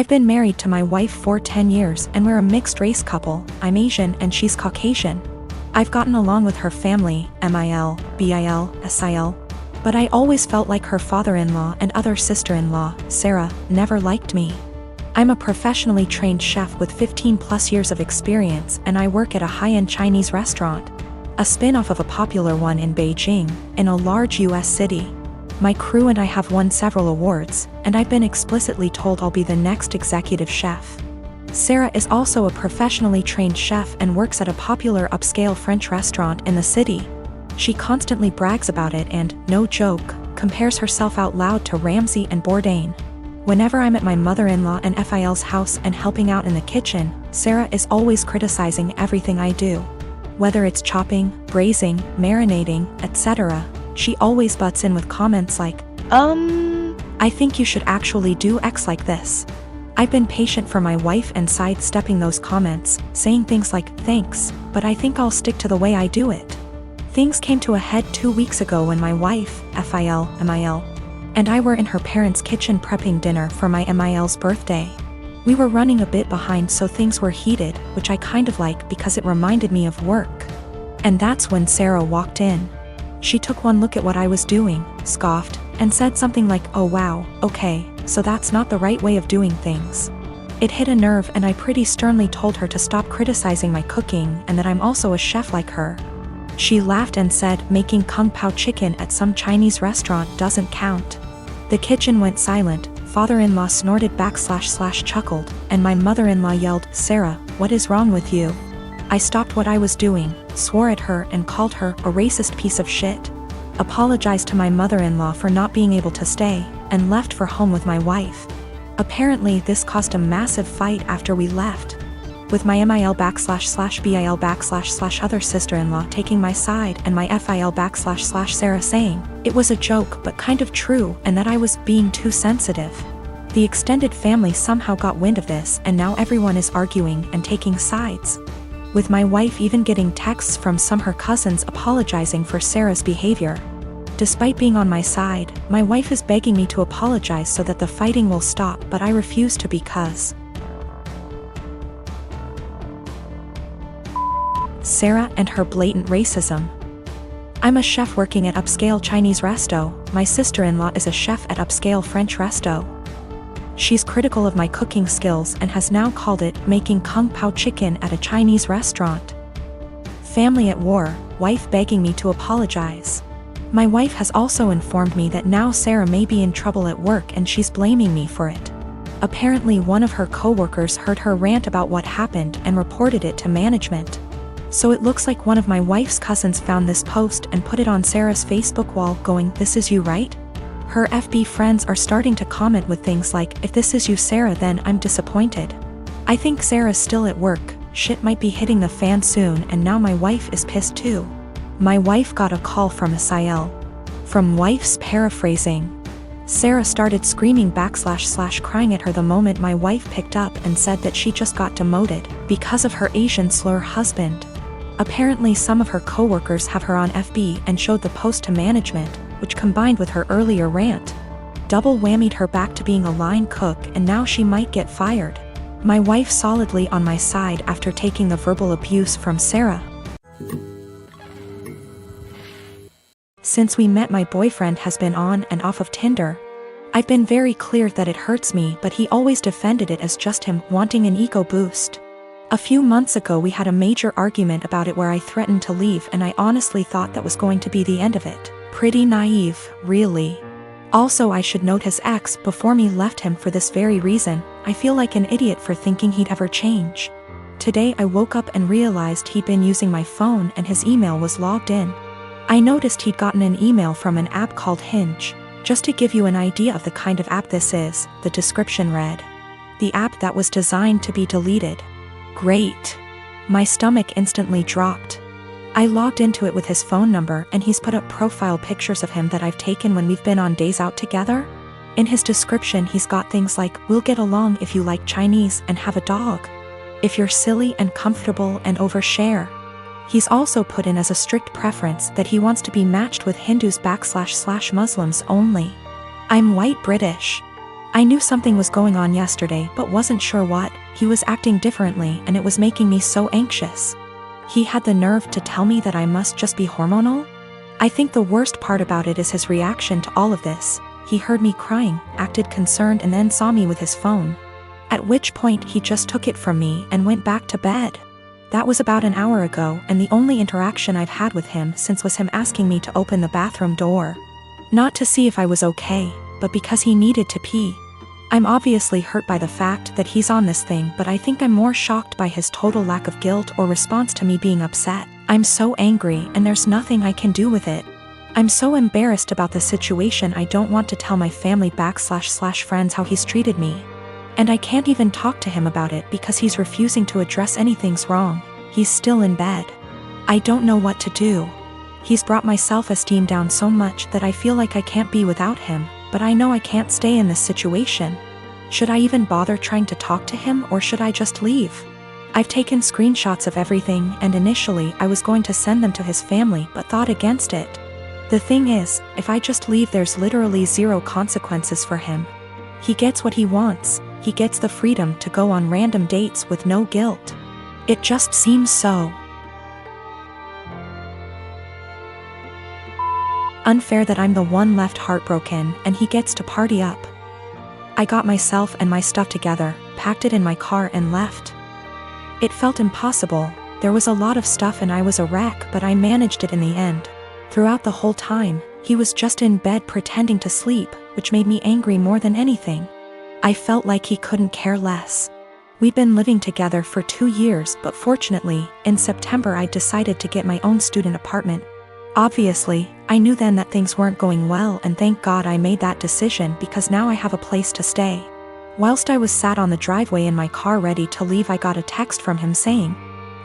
I've been married to my wife for 10 years and we're a mixed-race couple. I'm Asian and she's Caucasian. I've gotten along with her family, MIL, BIL, SIL. But I always felt like her father-in-law and other sister-in-law, Sarah, never liked me. I'm a professionally trained chef with 15+ years of experience and I work at a high-end Chinese restaurant, a spin-off of a popular one in Beijing, in a large US city. My crew and I have won several awards, and I've been explicitly told I'll be the next executive chef. Sarah is also a professionally trained chef and works at a popular upscale French restaurant in the city. She constantly brags about it and, no joke, compares herself out loud to Ramsay and Bourdain. Whenever I'm at my mother-in-law and FIL's house and helping out in the kitchen, Sarah is always criticizing everything I do. Whether it's chopping, braising, marinating, etc., she always butts in with comments like, I think you should actually do X like this. I've been patient for my wife and sidestepping those comments, saying things like, thanks, but I think I'll stick to the way I do it. Things came to a head 2 weeks ago when my wife, FIL, MIL, and I were in her parents' kitchen prepping dinner for my MIL's birthday. We were running a bit behind, so things were heated, which I kind of like because it reminded me of work. And that's when Sarah walked in. She took one look at what I was doing, scoffed, and said something like, oh wow, okay, so that's not the right way of doing things. It hit a nerve and I pretty sternly told her to stop criticizing my cooking and that I'm also a chef like her. She laughed and said, making kung pao chicken at some Chinese restaurant doesn't count. The kitchen went silent, father-in-law snorted / chuckled, and my mother-in-law yelled, Sarah, what is wrong with you? I stopped what I was doing, swore at her and called her a racist piece of shit, apologized to my mother-in-law for not being able to stay, and left for home with my wife. Apparently this caused a massive fight after we left, with my MIL / BIL / other sister-in-law taking my side and my FIL / Sarah saying, it was a joke but kind of true and that I was being too sensitive. The extended family somehow got wind of this and now everyone is arguing and taking sides, with my wife even getting texts from some her cousins apologizing for Sarah's behavior. Despite being on my side, my wife is begging me to apologize so that the fighting will stop, but I refuse to because Sarah and her blatant racism. I'm a chef working at upscale Chinese resto, my sister-in-law is a chef at upscale French resto. She's critical of my cooking skills and has now called it making kung pao chicken at a Chinese restaurant. Family at war, wife begging me to apologize. My wife has also informed me that now Sarah may be in trouble at work and she's blaming me for it. Apparently one of her co-workers heard her rant about what happened and reported it to management. So it looks like one of my wife's cousins found this post and put it on Sarah's Facebook wall going, this is you, right? Her FB friends are starting to comment with things like, if this is you Sarah then I'm disappointed. I think Sarah's still at work, shit might be hitting the fan soon and now my wife is pissed too. My wife got a call from SIL. From wife's paraphrasing. Sarah started screaming / crying at her the moment my wife picked up and said that she just got demoted because of her Asian slur husband. Apparently some of her co-workers have her on FB and showed the post to management, which combined with her earlier rant, double whammied her back to being a line cook and now she might get fired. My wife solidly on my side after taking the verbal abuse from Sarah. Since we met, my boyfriend has been on and off of Tinder. I've been very clear that it hurts me, but he always defended it as just him wanting an ego boost. A few months ago we had a major argument about it where I threatened to leave and I honestly thought that was going to be the end of it. Pretty naive, really. Also, I should note his ex before me left him for this very reason. I feel like an idiot for thinking he'd ever change. Today I woke up and realized he'd been using my phone and his email was logged in. I noticed he'd gotten an email from an app called Hinge. Just to give you an idea of the kind of app this is, the description read, the app that was designed to be deleted. Great. My stomach instantly dropped. I logged into it with his phone number and he's put up profile pictures of him that I've taken when we've been on days out together. In his description he's got things like, we'll get along if you like Chinese and have a dog. If you're silly and comfortable and overshare. He's also put in as a strict preference that he wants to be matched with Hindus / Muslims only. I'm white British. I knew something was going on yesterday but wasn't sure what. He was acting differently and it was making me so anxious. He had the nerve to tell me that I must just be hormonal? I think the worst part about it is his reaction to all of this. He heard me crying, acted concerned and then saw me with his phone. At which point he just took it from me and went back to bed. That was about an hour ago and the only interaction I've had with him since was him asking me to open the bathroom door. Not to see if I was okay, but because he needed to pee. I'm obviously hurt by the fact that he's on this thing, but I think I'm more shocked by his total lack of guilt or response to me being upset. I'm so angry and there's nothing I can do with it. I'm so embarrassed about the situation I don't want to tell my family / friends how he's treated me. And I can't even talk to him about it because he's refusing to address anything's wrong. He's still in bed. I don't know what to do. He's brought my self-esteem down so much that I feel like I can't be without him, but I know I can't stay in this situation. Should I even bother trying to talk to him or should I just leave? I've taken screenshots of everything and initially I was going to send them to his family but thought against it. The thing is, if I just leave there's literally zero consequences for him. He gets what he wants. He gets the freedom to go on random dates with no guilt. It just seems so unfair that I'm the one left heartbroken and he gets to party up. I got myself and my stuff together, packed it in my car and left. It felt impossible. There was a lot of stuff and I was a wreck, but I managed it in the end. Throughout the whole time, he was just in bed pretending to sleep, which made me angry more than anything. I felt like he couldn't care less. We'd been living together for 2 years, but fortunately, in September I decided to get my own student apartment. Obviously, I knew then that things weren't going well and thank God I made that decision because now I have a place to stay. Whilst I was sat on the driveway in my car ready to leave, I got a text from him saying,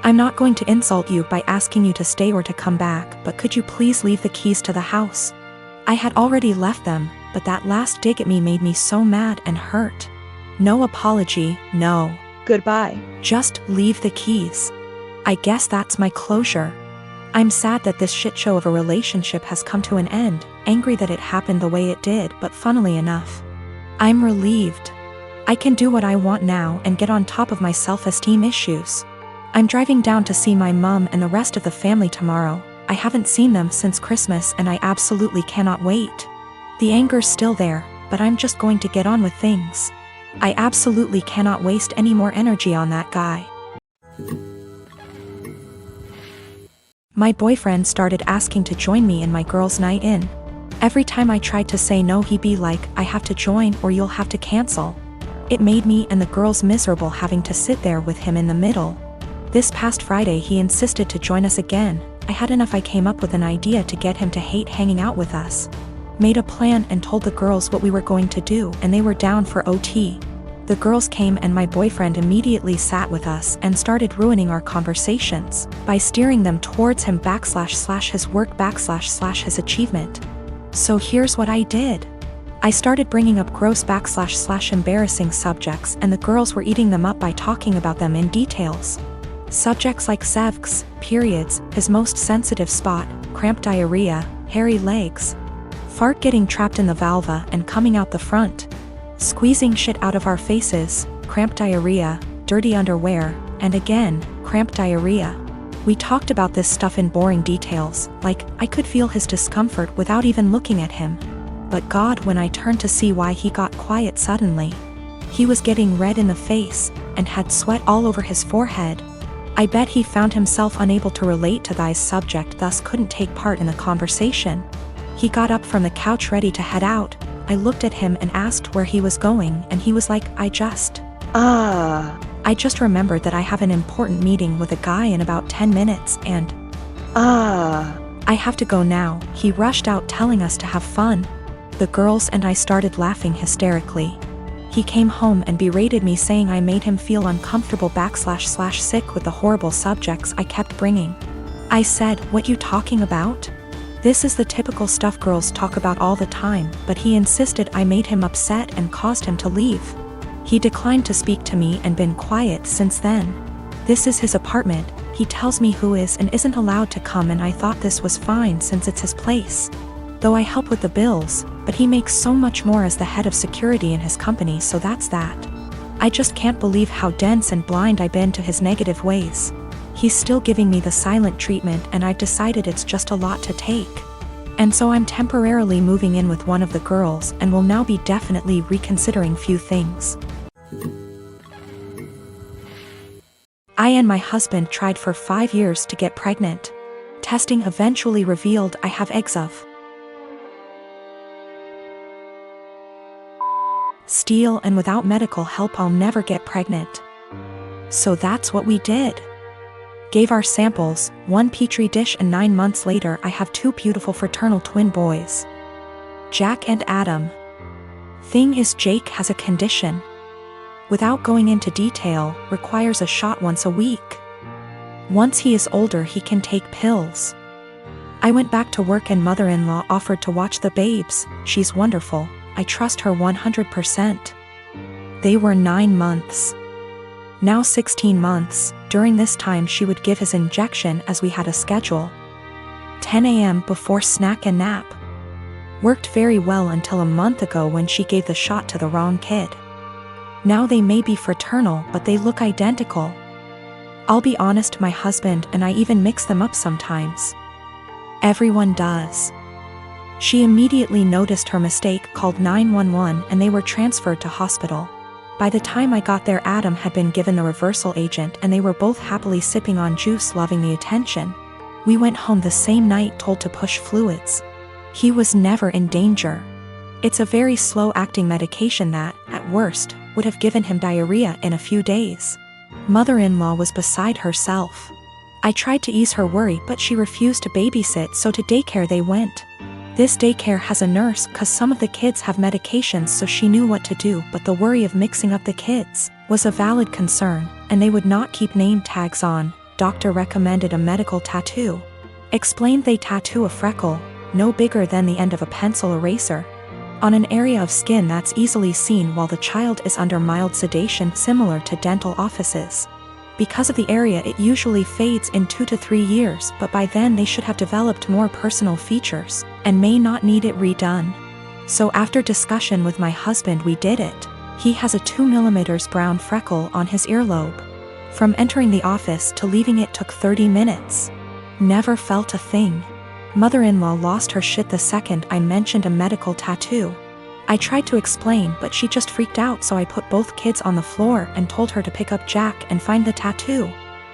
"I'm not going to insult you by asking you to stay or to come back, but could you please leave the keys to the house?" I had already left them, but that last dig at me made me so mad and hurt. No apology, no goodbye. Just leave the keys. I guess that's my closure. I'm sad that this shit show of a relationship has come to an end, angry that it happened the way it did, but funnily enough, I'm relieved. I can do what I want now and get on top of my self-esteem issues. I'm driving down to see my mom and the rest of the family tomorrow. I haven't seen them since Christmas and I absolutely cannot wait. The anger's still there, but I'm just going to get on with things. I absolutely cannot waste any more energy on that guy. My boyfriend started asking to join me in my girls' night in. Every time I tried to say no, he'd be like, "I have to join or you'll have to cancel." It made me and the girls miserable having to sit there with him in the middle. This past Friday he insisted to join us again. I had enough. I came up with an idea to get him to hate hanging out with us. Made a plan and told the girls what we were going to do and they were down for OT. The girls came and my boyfriend immediately sat with us and started ruining our conversations by steering them towards him / his work / his achievement. So here's what I did. I started bringing up gross / embarrassing subjects and the girls were eating them up by talking about them in details. Subjects like sevks, periods, his most sensitive spot, cramp diarrhea, hairy legs, fart getting trapped in the vulva and coming out the front, squeezing shit out of our faces, cramp diarrhea, dirty underwear, and again, cramp diarrhea. We talked about this stuff in boring details, like, I could feel his discomfort without even looking at him. But God, when I turned to see why, he got quiet suddenly. He was getting red in the face, and had sweat all over his forehead. I bet he found himself unable to relate to thy's subject, thus couldn't take part in the conversation. He got up from the couch ready to head out. I looked at him and asked where he was going and he was like, I just remembered that I have an important meeting with a guy in about 10 minutes and I have to go now. He rushed out telling us to have fun. The girls and I started laughing hysterically. He came home and berated me saying I made him feel uncomfortable / sick with the horrible subjects I kept bringing. I said, what you talking about? This is the typical stuff girls talk about all the time, but he insisted I made him upset and caused him to leave. He declined to speak to me and been quiet since then. This is his apartment. He tells me who is and isn't allowed to come and I thought this was fine since it's his place. Though I help with the bills, but he makes so much more as the head of security in his company, so that's that. I just can't believe how dense and blind I've been to his negative ways. He's still giving me the silent treatment, and I've decided it's just a lot to take. And so I'm temporarily moving in with one of the girls and will now be definitely reconsidering few things. I and my husband tried for 5 years to get pregnant. Testing eventually revealed I have eggs of steel, and without medical help I'll never get pregnant. So that's what we did. Gave our samples, 1 petri dish, and 9 months later I have 2 beautiful fraternal twin boys. Jack and Adam. Thing is, Jake has a condition. Without going into detail, requires a shot once a week. Once he is older he can take pills. I went back to work and mother-in-law offered to watch the babes. She's wonderful. I trust her 100%. They were 9 months. Now 16 months. During this time she would give his injection as we had a schedule. 10 a.m. before snack and nap. Worked very well until a month ago when she gave the shot to the wrong kid. Now they may be fraternal, but they look identical. I'll be honest, my husband and I even mix them up sometimes. Everyone does. She immediately noticed her mistake, called 911, and they were transferred to hospital. By the time I got there, Adam had been given the reversal agent and they were both happily sipping on juice, loving the attention. We went home the same night, told to push fluids. He was never in danger. It's a very slow-acting medication that, at worst, would have given him diarrhea in a few days. Mother-in-law was beside herself. I tried to ease her worry, but she refused to babysit, so to daycare they went. This daycare has a nurse, cause some of the kids have medications, so she knew what to do, but the worry of mixing up the kids was a valid concern, and they would not keep name tags on. Doctor recommended a medical tattoo. Explained they tattoo a freckle, no bigger than the end of a pencil eraser, on an area of skin that's easily seen while the child is under mild sedation, similar to dental offices. Because of the area it usually fades in 2 to 3 years, but by then they should have developed more personal features, and may not need it redone. So after discussion with my husband we did it. He has a 2 mm brown freckle on his earlobe. From entering the office to leaving it took 30 minutes. Never felt a thing. Mother-in-law lost her shit the second I mentioned a medical tattoo. I tried to explain, but she just freaked out, so I put both kids on the floor and told her to pick up Jack and find the tattoo.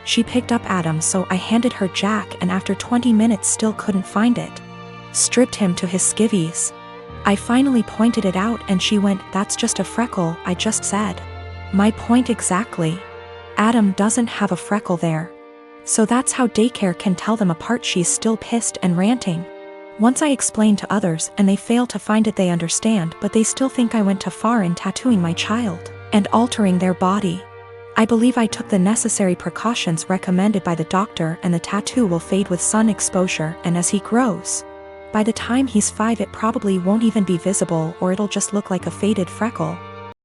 She picked up Adam, so I handed her Jack, and after 20 minutes still couldn't find it. Stripped him to his skivvies. I finally pointed it out and she went, "That's just a freckle," I just said. My point exactly. Adam doesn't have a freckle there. So that's how daycare can tell them apart. She's still pissed and ranting. Once I explain to others and they fail to find it, they understand, but they still think I went too far in tattooing my child and altering their body. I believe I took the necessary precautions recommended by the doctor, and the tattoo will fade with sun exposure, and as he grows, by the time he's 5 it probably won't even be visible, or it'll just look like a faded freckle.